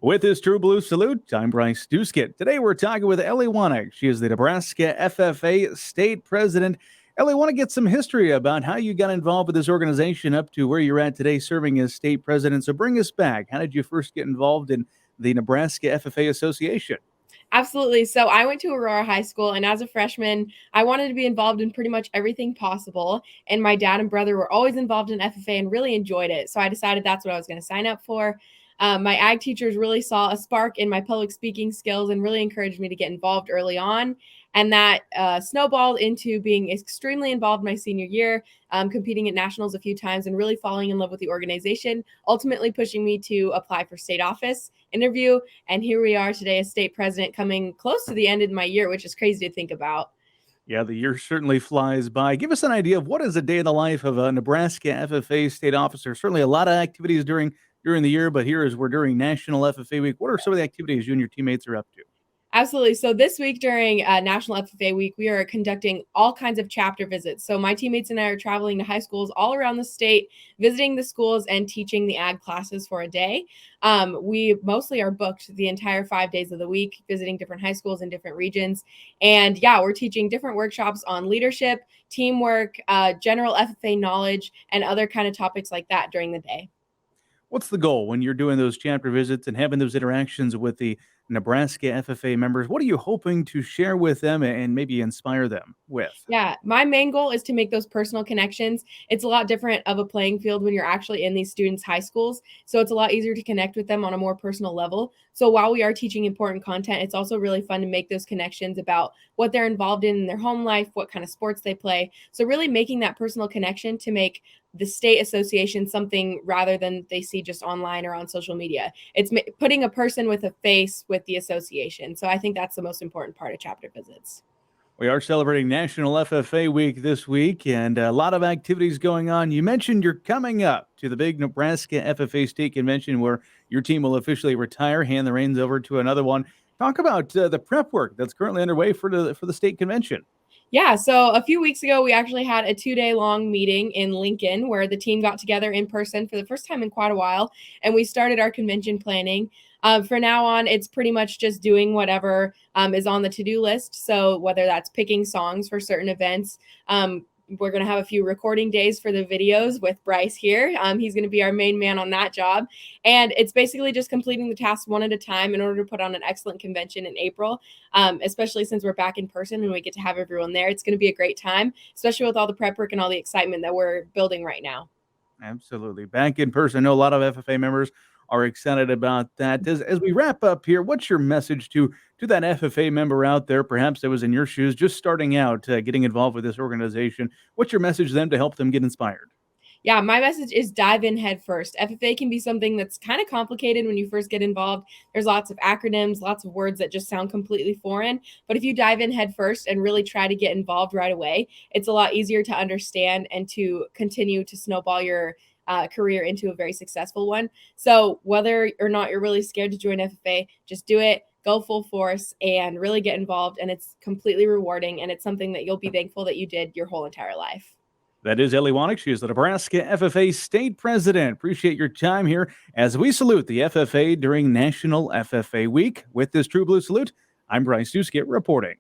With this True Blue Salute, I'm Bryce Duskett. Today we're talking with Ellie Wanek. She is the Nebraska FFA state president. Ellie, I want to get some history about how you got involved with this organization up to where you're at today serving as state president. So bring us back. How did you first get involved in the Nebraska FFA Association? Absolutely. So I went to Aurora High School, and as a freshman, I wanted to be involved in pretty much everything possible. And my dad and brother were always involved in FFA and really enjoyed it. So I decided that's what I was going to sign up for. My ag teachers really saw a spark in my public speaking skills and really encouraged me to get involved early on. And that snowballed into being extremely involved my senior year, competing at nationals a few times and really falling in love with the organization, ultimately pushing me to apply for state office interview. And here we are today as state president, coming close to the end of my year, which is crazy to think about. Yeah, the year certainly flies by. Give us an idea of what is a day in the life of a Nebraska FFA state officer. Certainly a lot of activities during the year, but here as we're during National FFA Week, what are some of the activities you and your teammates are up to? Absolutely. So this week during National FFA Week, we are conducting all kinds of chapter visits. So my teammates and I are traveling to high schools all around the state, visiting the schools and teaching the ag classes for a day. We mostly are booked the entire 5 days of the week, visiting different high schools in different regions. And yeah, we're teaching different workshops on leadership, teamwork, general FFA knowledge, and other kind of topics like that during the day. What's the goal when you're doing those chapter visits and having those interactions with the Nebraska FFA members? What are you hoping to share with them and maybe inspire them with? Yeah, my main goal is to make those personal connections. It's a lot different of a playing field when you're actually in these students' high schools. So it's a lot easier to connect with them on a more personal level. So while we are teaching important content, it's also really fun to make those connections about what they're involved in their home life, what kind of sports they play. So really making that personal connection to make the state association something rather than they see just online or on social media. It's putting a person with a face with the association. So I think that's the most important part of chapter visits. We are celebrating National FFA Week this week and a lot of activities going on. You mentioned you're coming up to the big Nebraska FFA State Convention where your team will officially retire, hand the reins over to another one. Talk about the prep work that's currently underway for the state convention. Yeah, so a few weeks ago, we actually had a 2-day long meeting in Lincoln where the team got together in person for the first time in quite a while, and we started our convention planning. For now on, it's pretty much just doing whatever is on the to-do list. So whether that's picking songs for certain events, we're going to have a few recording days for the videos with Bryce here. He's going to be our main man on that job. And it's basically just completing the tasks one at a time in order to put on an excellent convention in April, especially since we're back in person and we get to have everyone there. It's going to be a great time, especially with all the prep work and all the excitement that we're building right now. Absolutely. Back in person. I know a lot of FFA members are excited about that. As we wrap up here, what's your message to that FFA member out there, perhaps that was in your shoes, just starting out, getting involved with this organization? What's your message to them to help them get inspired? Yeah, my message is dive in head first. FFA can be something that's kind of complicated when you first get involved. There's lots of acronyms, lots of words that just sound completely foreign. But if you dive in head first and really try to get involved right away, it's a lot easier to understand and to continue to snowball your career into a very successful one. So whether or not you're really scared to join FFA, just do it. Go full force and really get involved. And it's completely rewarding. And it's something that you'll be thankful that you did your whole entire life. That is Ellie Wanek. She is the Nebraska FFA state president. Appreciate your time here as we salute the FFA during National FFA Week. With this True Blue Salute, I'm Bryce Duskett reporting.